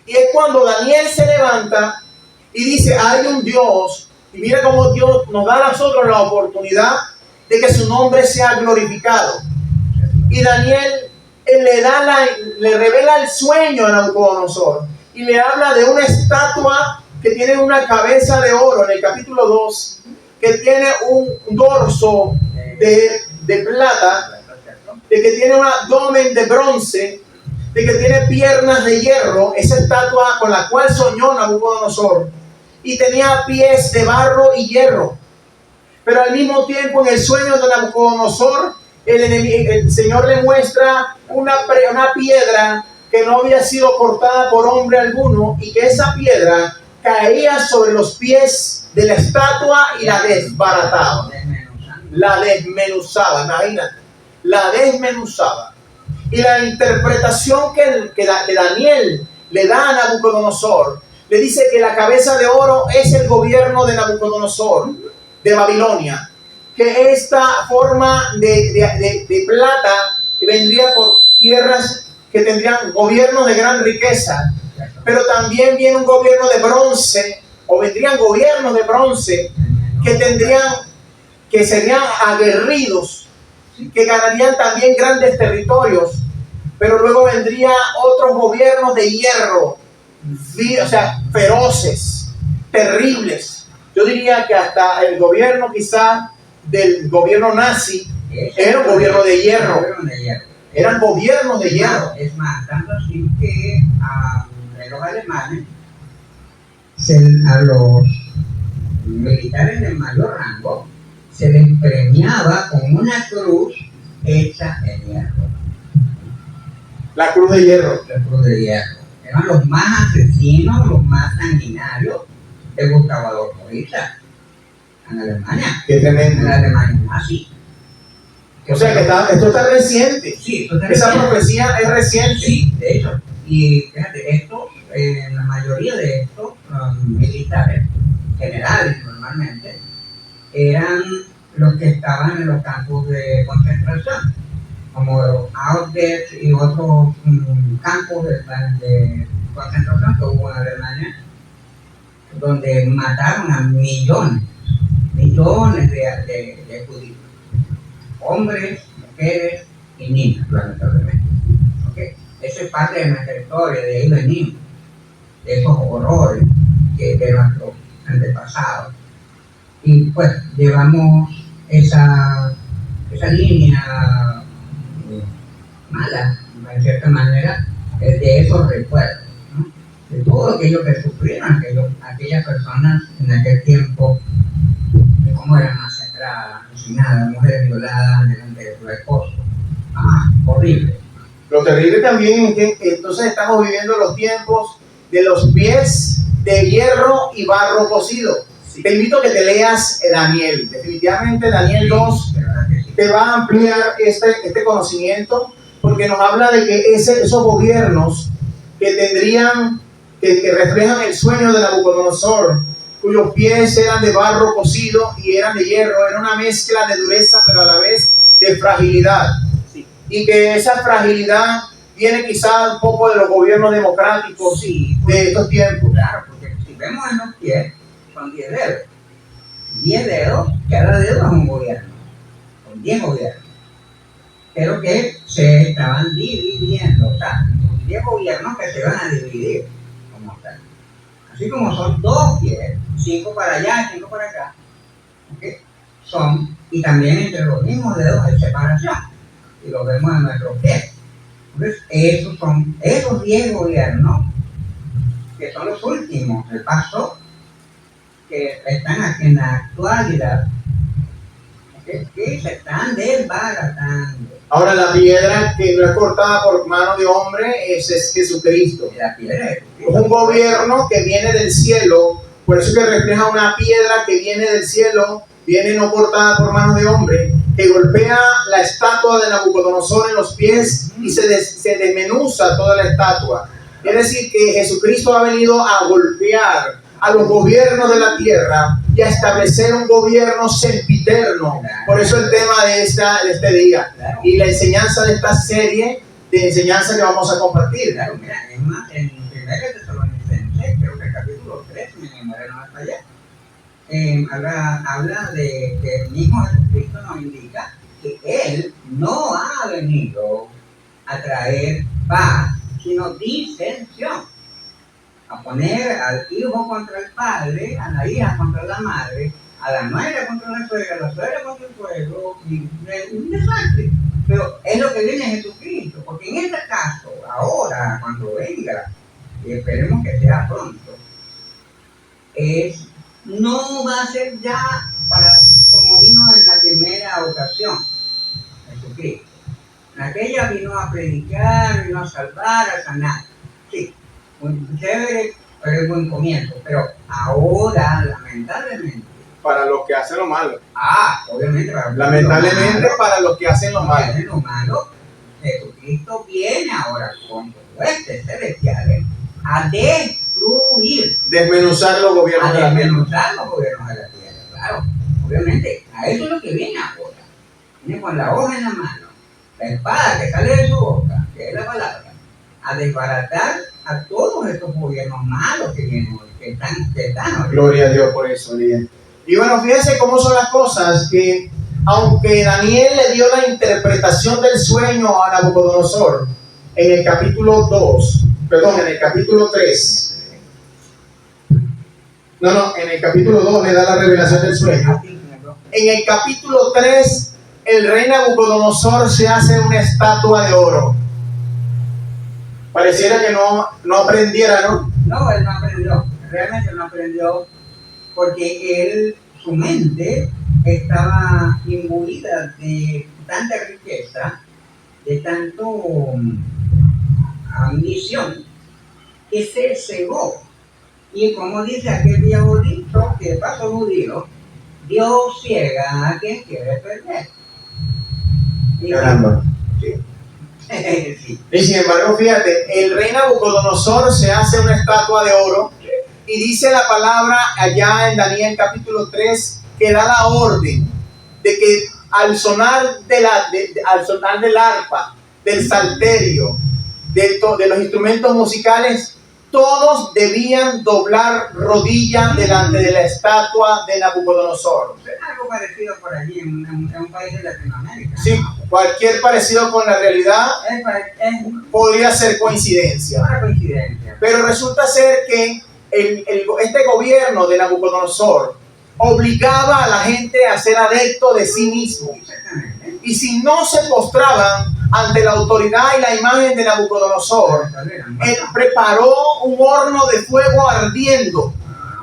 Y es cuando Daniel se levanta y dice: hay un Dios. Y mira cómo Dios nos da a nosotros la oportunidad de que su nombre sea glorificado. Y Daniel le revela el sueño a Nabucodonosor y le habla de una estatua que tiene una cabeza de oro en el capítulo 2, que tiene un dorso de plata, de que tiene un abdomen de bronce, de que tiene piernas de hierro, esa estatua con la cual soñó Nabucodonosor, y tenía pies de barro y hierro. Pero al mismo tiempo, en el sueño de Nabucodonosor, el Señor le muestra una piedra que no había sido cortada por hombre alguno, y que esa piedra caía sobre los pies de la estatua y la desbarataba. La desmenuzaba, imagínate, la desmenuzaba. Y la interpretación que Daniel le da a Nabucodonosor, le dice que la cabeza de oro es el gobierno de Nabucodonosor, de Babilonia, que esta forma de plata vendría por tierras que tendrían gobiernos de gran riqueza, pero también viene un gobierno de bronce, o vendrían gobiernos de bronce que serían aguerridos, que ganarían también grandes territorios, pero luego vendría otros gobiernos de hierro, o sea, feroces, terribles. Yo diría que hasta el gobierno quizá del gobierno nazi era un gobierno de hierro. Eran gobiernos de hierro. Es más, tanto así que en los alemanes, a los militares de mayor rango, se les premiaba con una cruz hecha en hierro. La cruz de hierro. La cruz de hierro. Eran los más asesinos, los más sanguinarios de Gustavo Adolfo Hitler en Alemania. Qué tremendo. En la Alemania nazi. O sea que esto está reciente. Sí, esto está Esa reciente. profecía es reciente. Sí, de hecho. Y fíjate, la mayoría de estos militares, generales normalmente, eran los que estaban en los campos de concentración, como Auschwitz y otros campos de concentración que hubo en Alemania, donde mataron a millones de judíos, hombres, mujeres y niños, lamentablemente. ¿Okay? Eso es parte de nuestra historia, de ahí venimos, de esos horrores de nuestros antepasados. Y pues llevamos esa línea mala, en cierta manera, de esos recuerdos, ¿no? De todo aquello que sufrieron aquellas personas en aquel tiempo, de cómo eran masacradas, asesinadas, mujeres violadas delante de su esposo. Horrible. Lo terrible también es que entonces estamos viviendo los tiempos de los pies de hierro y barro cocido. Sí. Te invito a que te leas Daniel. Definitivamente Daniel 2 te va a ampliar este conocimiento, porque nos habla de que esos gobiernos que tendrían, que reflejan el sueño de Nabucodonosor, cuyos pies eran de barro cocido y eran de hierro, era una mezcla de dureza pero a la vez de fragilidad. Sí. Y que esa fragilidad viene quizá un poco de los gobiernos democráticos, sí, de estos tiempos. Claro, porque si vemos en los pies, son 10 dedos. 10 dedos, cada dedo es un gobierno, con 10 gobiernos. Pero que se estaban dividiendo, o sea, 10 gobiernos que se van a dividir, como tal. Así como son 2 pies, 5 para allá, 5 para acá, ¿okay? Y también entre los mismos dedos hay separación, y lo vemos en nuestros pies. Entonces, esos 10 gobiernos, que son los últimos del paso, que están aquí en la actualidad, que se están desbaratando. Ahora, la piedra que no es cortada por mano de hombre es Jesucristo. La piedra es un gobierno que viene del cielo, por eso que refleja una piedra que viene del cielo, viene no cortada por mano de hombre, que golpea la estatua de Nabucodonosor en los pies y se desmenuza toda la estatua. Es decir, que Jesucristo ha venido a golpear a los gobiernos de la tierra y a establecer un gobierno sempiterno. Por eso el tema de este día y la enseñanza de esta serie de enseñanza que vamos a compartir. Claro, mira, es más, en 1 Tesalonicenses, creo que el capítulo 3, mi memoria no está allá, habla de que el mismo Jesucristo nos indica que Él no ha venido a traer paz, sino disensión. A poner al hijo contra el padre, a la hija contra la madre, a la nuera contra la suegra, a la suegra contra el suegro, y un desastre. Pero es lo que viene Jesucristo, porque en este caso, ahora, cuando venga, y esperemos que sea pronto, no va a ser ya como vino en la primera ocasión, Jesucristo. En aquella vino a predicar, vino a salvar, a sanar. Sí. Muy chévere, pero es buen comienzo. Pero ahora, lamentablemente, para los que hacen lo malo. Obviamente, lamentablemente para los que hacen lo malo. Jesucristo viene ahora con huestes celestiales a destruir, desmenuzar los gobiernos de la tierra. Claro, obviamente, a eso es lo que viene ahora. Viene con la hoja en la mano, la espada que sale de su boca, que es la palabra, a desbaratar a todos estos gobiernos malos que vienen hoy, que están. Gloria a Dios por eso, bien. Y bueno, fíjense cómo son las cosas, que aunque Daniel le dio la interpretación del sueño a Nabucodonosor en el capítulo 3. En el capítulo 2 le da la revelación del sueño. En el capítulo 3, el rey Nabucodonosor se hace una estatua de oro. Pareciera que no aprendiera, ¿no? No, él no aprendió. Realmente no aprendió, porque su mente estaba imbuida de tanta riqueza, de tanto ambición que se cegó. Y como dice aquel viejo dicho, que de paso judío, Dios ciega a quien quiere perder. Caramba. Sí. Y sin embargo, fíjate, el rey Nabucodonosor se hace una estatua de oro y dice la palabra allá en Daniel capítulo 3 que da la orden de que al sonar del arpa, del salterio, de los instrumentos musicales, todos debían doblar rodillas delante de la estatua de Nabucodonosor. Algo parecido por allí en un país de Latinoamérica. Sí, cualquier parecido con la realidad Es podría ser coincidencia. una coincidencia. Pero resulta ser que este gobierno de Nabucodonosor obligaba a la gente a ser adepto de sí mismo. Exactamente. Y si no se postraban ante la autoridad y la imagen de Nabucodonosor, él preparó un horno de fuego ardiendo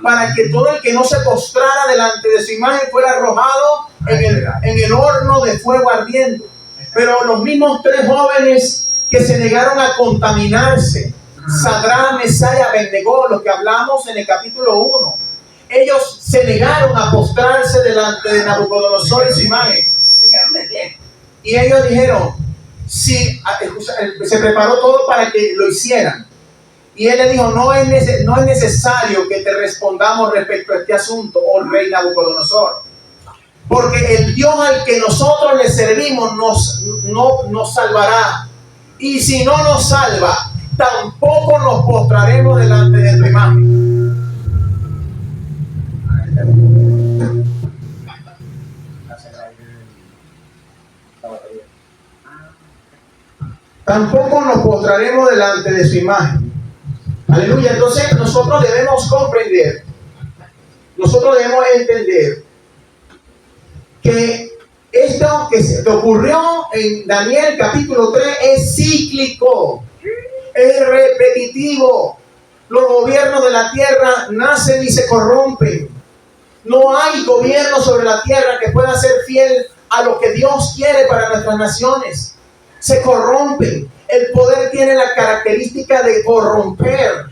para que todo el que no se postrara delante de su imagen fuera arrojado en el horno de fuego ardiendo. Pero los mismos tres jóvenes que se negaron a contaminarse, Sadrach, Mesach y Abednego, los que hablamos en el capítulo 1, ellos se negaron a postrarse delante de Nabucodonosor y su imagen. Y ellos dijeron, sí, se preparó todo para que lo hicieran. Y él le dijo, no es necesario que te respondamos respecto a este asunto, oh rey Nabucodonosor. Porque el Dios al que nosotros le servimos nos salvará. Y si no nos salva, tampoco nos postraremos delante de tu imagen. Tampoco nos postraremos delante de su imagen. Aleluya. Entonces nosotros debemos comprender, nosotros debemos entender que esto que ocurrió en Daniel capítulo 3 es cíclico, es repetitivo. Los gobiernos de la tierra nacen y se corrompen. No hay gobierno sobre la tierra que pueda ser fiel a lo que Dios quiere para nuestras naciones. Se corrompen. El poder tiene la característica de corromper.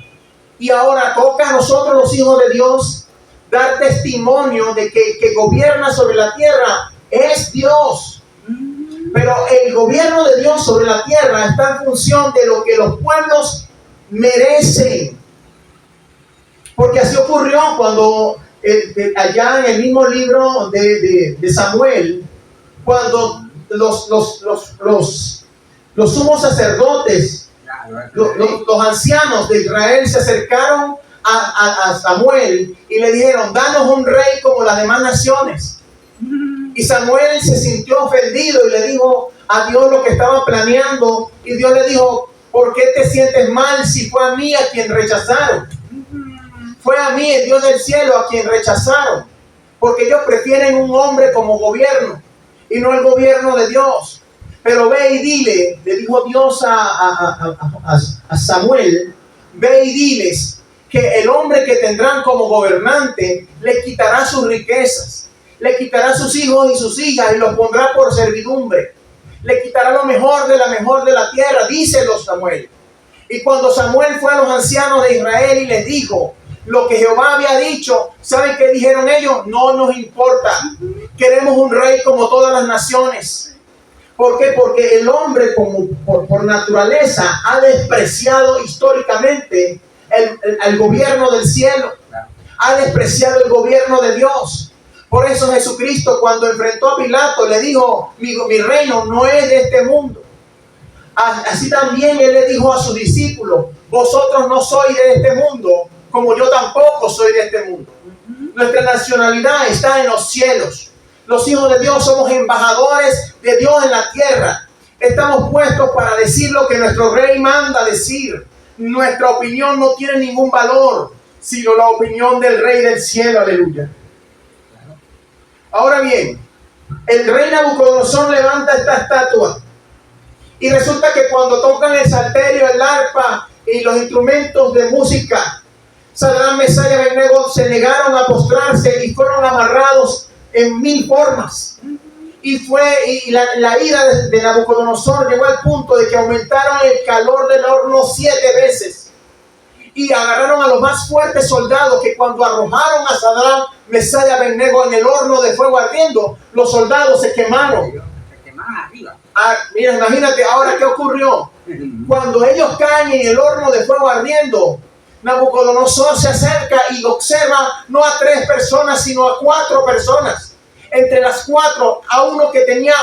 Y ahora toca a nosotros los hijos de Dios dar testimonio de que el que gobierna sobre la tierra es Dios. Pero el gobierno de Dios sobre la tierra está en función de lo que los pueblos merecen. Porque así ocurrió cuando allá en el mismo libro de Samuel, cuando los sumos sacerdotes, los ancianos de Israel se acercaron a Samuel y le dijeron, danos un rey como las demás naciones. Y Samuel se sintió ofendido y le dijo a Dios lo que estaba planeando. Y Dios le dijo, ¿por qué te sientes mal si fue a mí a quien rechazaron? Fue a mí, el Dios del cielo, a quien rechazaron. Porque ellos prefieren un hombre como gobierno y no el gobierno de Dios. Pero ve y dile, le dijo Dios a Samuel, ve y diles que el hombre que tendrán como gobernante le quitará sus riquezas, le quitará sus hijos y sus hijas y los pondrá por servidumbre. Le quitará lo mejor de la tierra, díselo Samuel. Y cuando Samuel fue a los ancianos de Israel y les dijo lo que Jehová había dicho, ¿saben qué dijeron ellos? No nos importa, queremos un rey como todas las naciones. ¿Por qué? Porque el hombre por naturaleza ha despreciado históricamente el gobierno del cielo, ha despreciado el gobierno de Dios. Por eso Jesucristo, cuando enfrentó a Pilato, le dijo, mi reino no es de este mundo. Así también él le dijo a sus discípulos, vosotros no sois de este mundo, como yo tampoco soy de este mundo. Nuestra nacionalidad está en los cielos. Los hijos de Dios somos embajadores de Dios en la tierra. Estamos puestos para decir lo que nuestro rey manda decir. Nuestra opinión no tiene ningún valor, sino la opinión del rey del cielo. Aleluya. Ahora bien, el rey Nabucodonosor levanta esta estatua. Y resulta que cuando tocan el salterio, el arpa y los instrumentos de música, Sadrach, Mesach y Abednego se negaron a postrarse y fueron amarrados en 1000 formas. Y la ira de Nabucodonosor llegó al punto de que aumentaron el calor del horno 7 veces. Y agarraron a los más fuertes soldados, que cuando arrojaron a Sadrach, Mesach y Abednego en el horno de fuego ardiendo, los soldados se quemaron. Se quemaron arriba. Mira, imagínate ahora qué ocurrió. Cuando ellos caen en el horno de fuego ardiendo, Nabucodonosor se acerca y observa no a 3 personas, sino a 4 personas. Entre las 4, a uno que tenía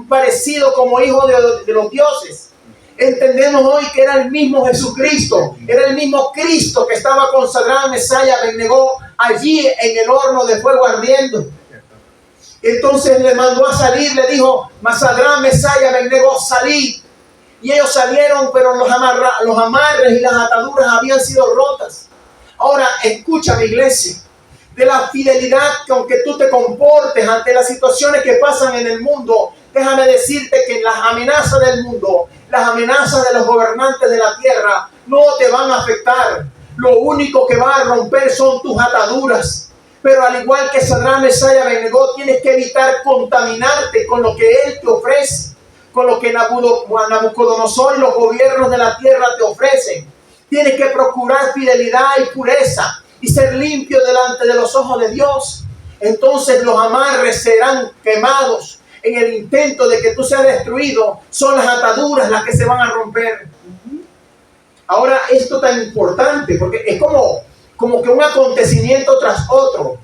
parecido como hijo de los dioses. Entendemos hoy que era el mismo Jesucristo, era el mismo Cristo que estaba con Sadrach, Mesach y Abednego allí en el horno de fuego ardiendo. Entonces le mandó a salir, le dijo: Sadrach, Mesach y Abednego, salid. Y ellos salieron, pero los amarres y las ataduras habían sido rotas. Ahora, escúchame, iglesia, de la fidelidad con que tú te comportes ante las situaciones que pasan en el mundo. Déjame decirte que las amenazas del mundo, las amenazas de los gobernantes de la tierra, no te van a afectar. Lo único que va a romper son tus ataduras. Pero al igual que Sadrach, Mesach y Abednego, tienes que evitar contaminarte con lo que Él te ofrece, con lo que Nabucodonosor y los gobiernos de la tierra te ofrecen. Tienes que procurar fidelidad y pureza y ser limpio delante de los ojos de Dios. Entonces los amarres serán quemados. En el intento de que tú seas destruido, son las ataduras las que se van a romper. Ahora, esto tan importante, porque es como que un acontecimiento tras otro.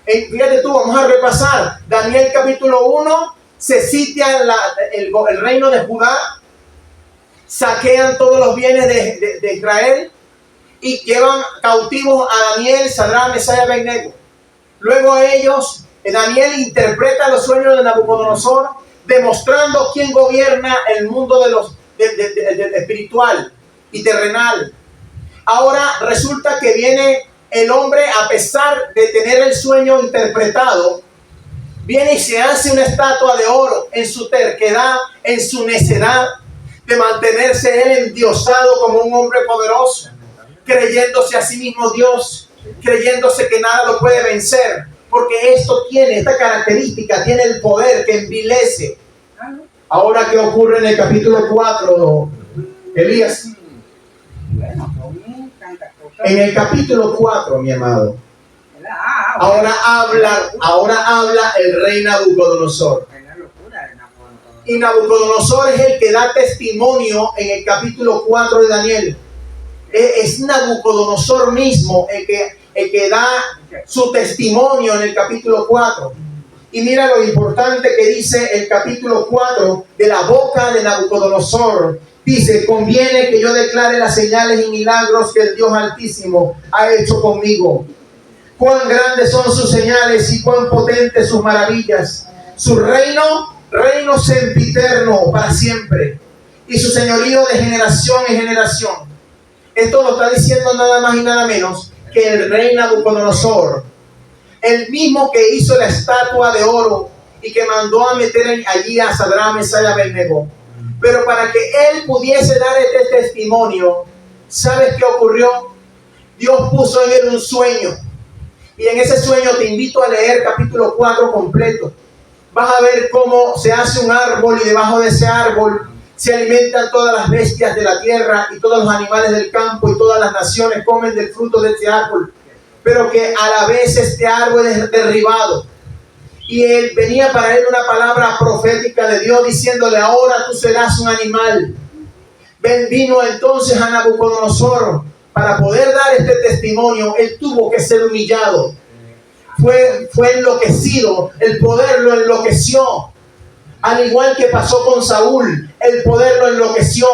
Fíjate tú, vamos a repasar. Daniel capítulo 1, se sitia el reino de Judá, saquean todos los bienes de Israel y llevan cautivos a Daniel, Sadrach, Mesach y Abednego. Luego Daniel interpreta los sueños de Nabucodonosor, demostrando quién gobierna el mundo de espiritual y terrenal. Ahora resulta que viene el hombre, a pesar de tener el sueño interpretado, viene y se hace una estatua de oro en su terquedad, en su necedad de mantenerse él endiosado como un hombre poderoso, creyéndose a sí mismo Dios, creyéndose que nada lo puede vencer, porque esta característica, tiene el poder que envilece. Ahora, ¿qué ocurre en el capítulo 4, Elías? En el capítulo 4, mi amado, ahora habla el rey Nabucodonosor. Y Nabucodonosor es el que da testimonio en el capítulo 4 de Daniel. Es Nabucodonosor mismo el que da su testimonio en el capítulo 4. Y mira lo importante que dice el capítulo 4 de la boca de Nabucodonosor. Dice: conviene que yo declare las señales y milagros que el Dios Altísimo ha hecho conmigo. Cuán grandes son sus señales y cuán potentes sus maravillas. Su reino sempiterno para siempre, y su señorío de generación en generación. Esto lo está diciendo nada más y nada menos que el rey Nabucodonosor, el mismo que hizo la estatua de oro y que mandó a meter allí a Sadrach, Mesach y Abednego. Pero para que él pudiese dar este testimonio, ¿sabes qué ocurrió? Dios puso en él un sueño. Y en ese sueño te invito a leer capítulo 4 completo. Vas a ver cómo se hace un árbol y debajo de ese árbol se alimentan todas las bestias de la tierra y todos los animales del campo, y todas las naciones comen del fruto de este árbol. Pero que a la vez este árbol es derribado. Y venía para él una palabra profética de Dios diciéndole: ahora tú serás un animal. Vino entonces a Nabucodonosor, para poder dar este testimonio, él tuvo que ser humillado. Fue enloquecido, el poder lo enloqueció. Al igual que pasó con Saúl, el poder lo enloqueció.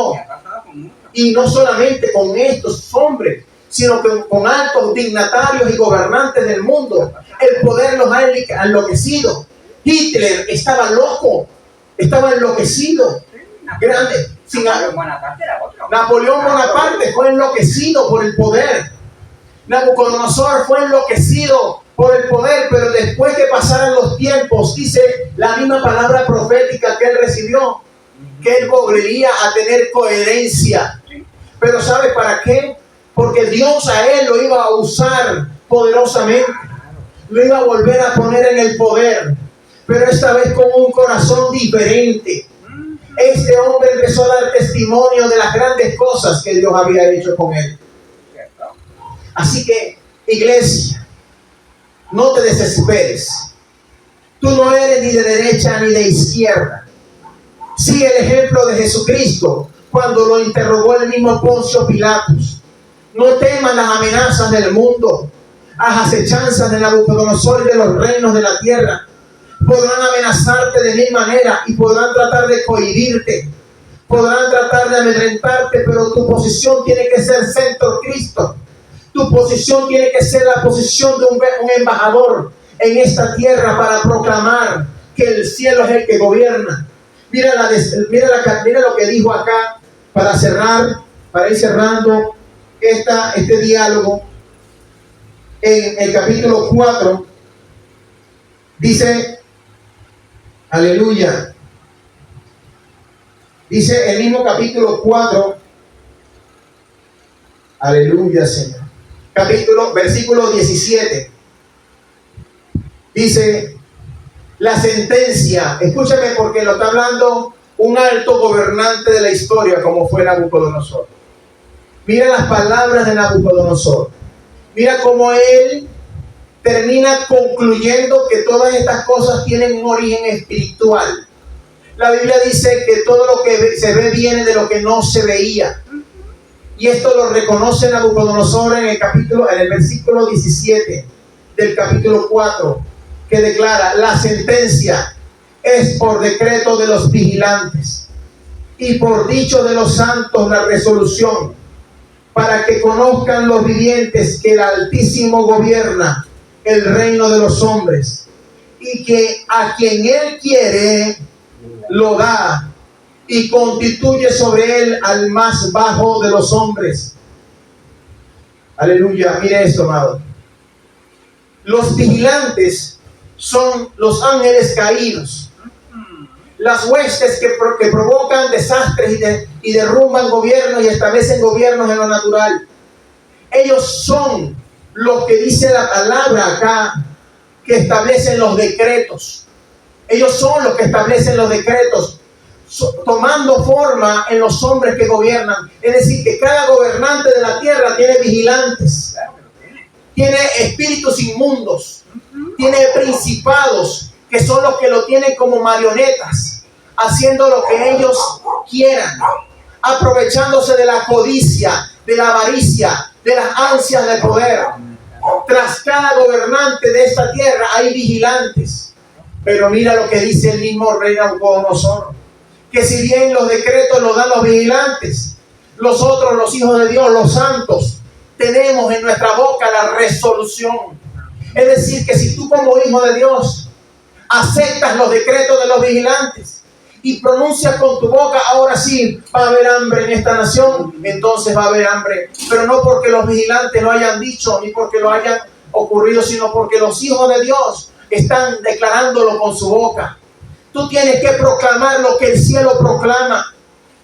Y no solamente con estos hombres, sino que con altos dignatarios y gobernantes del mundo, el poder los ha enloquecido. Hitler estaba loco, estaba enloquecido. Grande. Napoleón Bonaparte fue enloquecido por el poder. Nabucodonosor fue enloquecido por el poder, pero después que pasaran los tiempos, dice la misma palabra profética que él recibió, que él volvería a tener coherencia. Pero ¿sabe para qué? Porque Dios a él lo iba a usar poderosamente, lo iba a volver a poner en el poder. pero esta vez con un corazón diferente. Este hombre empezó a dar testimonio de las grandes cosas que Dios había hecho con él. Así que, iglesia, no te desesperes. Tú no eres ni de derecha ni de izquierda. Sigue el ejemplo de Jesucristo cuando lo interrogó el mismo Poncio Pilatos. No temas las amenazas del mundo, las acechanzas de Nabucodonosor y de los reinos de la tierra. Podrán amenazarte de mil maneras y podrán tratar de cohibirte, podrán tratar de amedrentarte, pero tu posición tiene que ser centro Cristo. Tu posición tiene que ser la posición de un embajador en esta tierra para proclamar que el cielo es el que gobierna. Mira lo que dijo acá para cerrar, para ir cerrando este diálogo. En el capítulo 4 dice, aleluya, dice el mismo capítulo 4, aleluya Señor, versículo 17, dice, la sentencia, escúchame porque lo está hablando un alto gobernante de la historia como fue Nabucodonosor. Mira las palabras de Nabucodonosor. Mira cómo él termina concluyendo que todas estas cosas tienen un origen espiritual. La Biblia dice que todo lo que se ve viene de lo que no se veía. Y esto lo reconoce Nabucodonosor en el versículo 17 del capítulo 4, que declara: la sentencia es por decreto de los vigilantes y por dicho de los santos la resolución, para que conozcan los vivientes que el Altísimo gobierna el reino de los hombres, y que a quien Él quiere lo da, y constituye sobre él al más bajo de los hombres. Aleluya, mire esto, amado. Los vigilantes son los ángeles caídos, las huestes que provocan desastres y derrumban gobiernos y establecen gobiernos en lo natural. Ellos son los que dice la palabra acá, que establecen los decretos. Ellos son los que establecen los decretos, tomando forma en los hombres que gobiernan. Es decir, que cada gobernante de la tierra tiene vigilantes, tiene espíritus inmundos, tiene principados que son los que lo tienen como marionetas, haciendo lo que ellos quieran, aprovechándose de la codicia, de la avaricia, de las ansias de poder. Tras cada gobernante de esta tierra hay vigilantes. Pero mira lo que dice el mismo rey Nabucodonosor, que si bien los decretos los dan los vigilantes, nosotros, los hijos de Dios, los santos, tenemos en nuestra boca la resolución. Es decir, que si tú como hijo de Dios aceptas los decretos de los vigilantes y pronuncias con tu boca: ahora sí va a haber hambre en esta nación, entonces va a haber hambre. Pero no porque los vigilantes lo hayan dicho, ni porque lo hayan ocurrido, sino porque los hijos de Dios están declarándolo con su boca. Tú tienes que proclamar lo que el cielo proclama.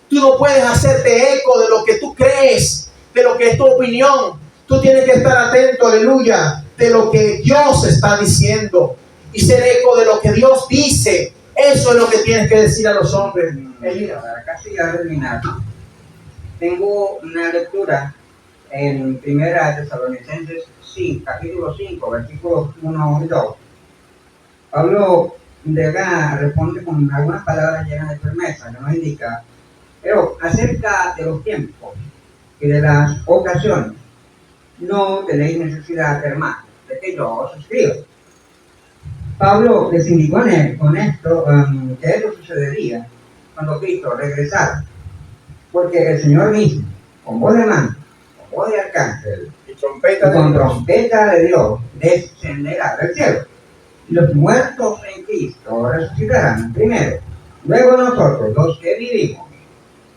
Tú no puedes hacerte eco de lo que tú crees, de lo que es tu opinión. Tú tienes que estar atento, aleluya, de lo que Dios está diciendo y ser eco de lo que Dios dice. Eso es lo que tienes que decir a los hombres. Para casi ya terminar, tengo una lectura en 1 Tesalonicenses 5, capítulo 5, versículos 1 y 2. Pablo de acá responde con algunas palabras llenas de firmeza, que nos indica: pero acerca de los tiempos y de las ocasiones, no tenéis necesidad, hermano, de que yo os escriba. Pablo les indicó con esto que esto sucedería cuando Cristo regresara, porque el Señor mismo, con voz de mando, con voz de arcángel y con trompeta de Dios, descenderá del cielo. Los muertos en Cristo resucitarán primero. Luego nosotros, los que vivimos,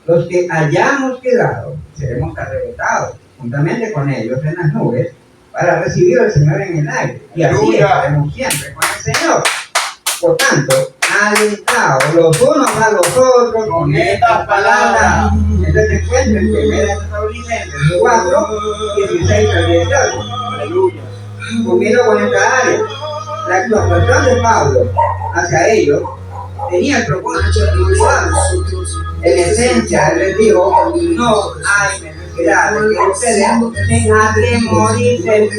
los que hayamos quedado, seremos arrebatados juntamente con ellos en las nubes para recibir al Señor en el aire. Y así estaremos siempre con el Señor. Por tanto, alentaos los unos a los otros con estas palabras. Entonces se encuentra en 1 Tesalonicenses 4, 16 al 18. Aleluya. Comiendo con esta área. La exhortación de Pablo hacia ellos tenía el propósito de motivarlos. En esencia, él les dijo, no hay necesidad de que ustedes atemorizen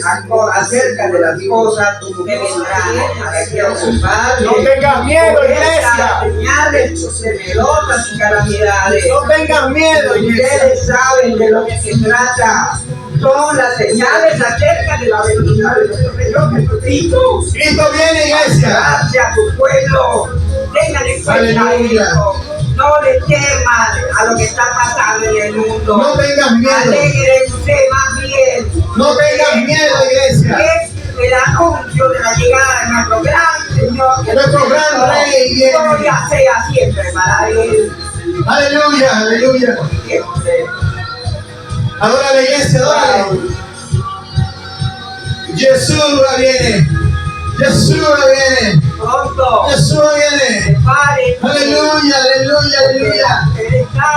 acerca de las cosas que vendrán a preocuparles. No tengas miedo, iglesia. Señales temerosas y calamidades. No tengas miedo, iglesia. Ustedes saben de lo que se trata. Son las señales acerca de la venida de nuestro Señor Jesucristo. Cristo viene, iglesia. Gracias a tu pueblo. Tengan en cuenta esto. No le teman a lo que está pasando en el mundo. No tengas miedo. Alégrense más bien. No tengas miedo, iglesia. Es el anuncio de la llegada de nuestro gran Señor. Nuestro gran Rey viene. Gloria sea siempre para Él. Aleluya, aleluya. Siempre. Adora la iglesia, adórale. Yeshua viene. Yeshua viene. Pronto. Yeshua viene. Prepárense. Aleluya, aleluya, aleluya. Él está.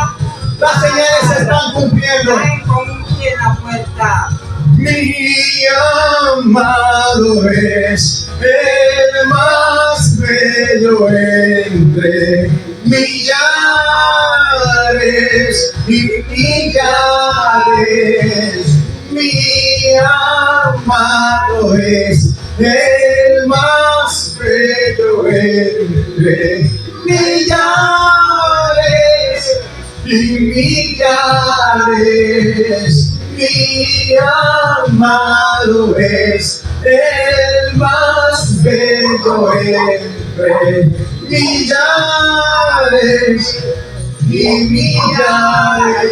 Las señales se están cumpliendo. Traen con un pie en la puerta. Mi amado es el más bello entre millares y millares. Mi amado es el más bello entre millares y millares. Mi amado es el más bello entre millares y millares.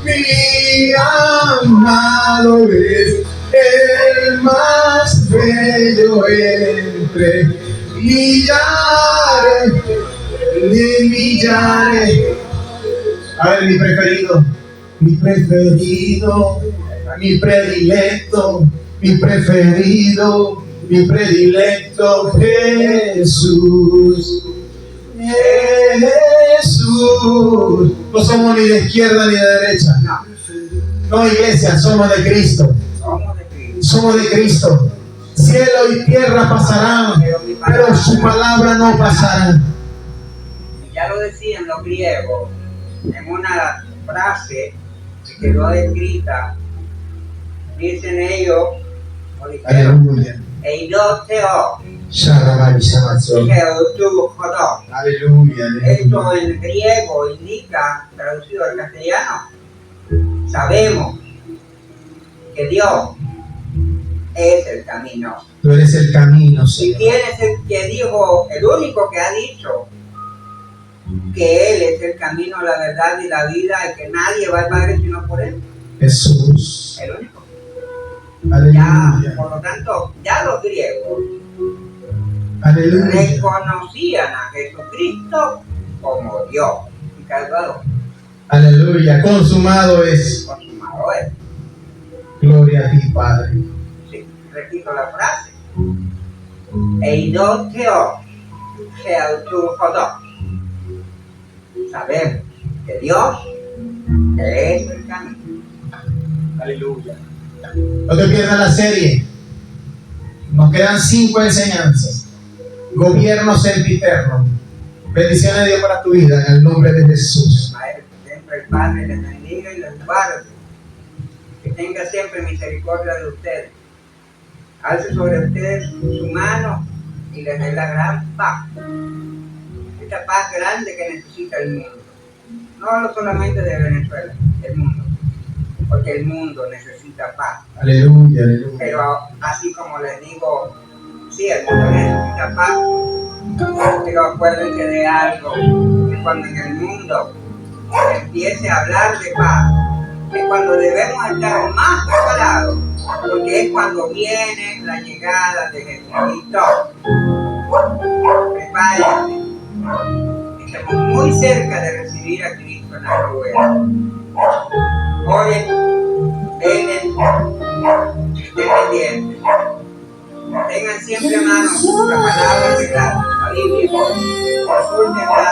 Mi amado es el más bello entre millares y millares. A ver, mi preferido. Mi preferido, mi predilecto, mi preferido, mi predilecto, Jesús. Jesús. No somos ni de izquierda ni de derecha. No, iglesia, somos de Cristo. Somos de Cristo. Cielo y tierra pasarán, pero su palabra no pasará. Ya lo decían los griegos en una frase que quedó escrita. Dicen ellos, Aleluya. Eidoteo, Aleluya. Aleluya. esto en griego indica, traducido al castellano, sabemos que Dios es el camino. Tú eres el camino, ¿Y Señor. quién es el que dijo, el único que ha dicho que Él es el camino, la verdad y la vida, y que nadie va al Padre sino por Él? Jesús. El único. Aleluya. Ya, por lo tanto, ya los griegos Aleluya. reconocían a Jesucristo como Dios y Salvador. Aleluya. Consumado es. Consumado es. Gloria a ti, Padre. Sí, repito la frase. Eidoteo Theotokos. Sabemos que Dios es el camino. Aleluya. No te pierdas la serie. Nos quedan 5 enseñanzas. Gobierno sempiterno. Bendiciones de Dios para tu vida en el nombre de Jesús. Maestro, siempre el Padre les bendiga y les guarde. Que tenga siempre misericordia de ustedes. Alce sobre ustedes su mano y les dé la gran paz. Esta paz grande que necesita el mundo. No solamente de Venezuela, el mundo. Porque el mundo necesita paz. Aleluya, aleluya. Pero así como les digo, sí, el mundo necesita paz. Pero acuérdense de algo, que cuando en el mundo empiece a hablar de paz, es cuando debemos estar más preparados, porque es cuando viene la llegada de Jesucristo. Prepárense. Estamos muy cerca de recibir a Cristo en la nube. Oren, velen, estén pendientes. Tengan siempre a mano la palabra de la Biblia. Consúltenla.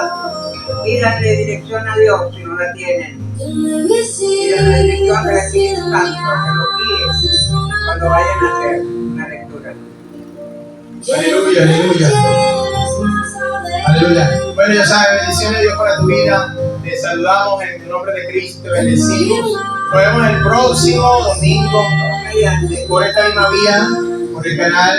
Pídanle dirección a Dios si no la tienen. Pídanle la dirección del Espíritu Santo que los guíe cuando vayan a hacer una lectura. Aleluya, aleluya. Aleluya. Bueno, ya sabes, bendiciones de Dios para tu vida. Te saludamos en el nombre de Cristo, te bendecimos. Nos vemos el próximo domingo por esta misma vía, por el canal.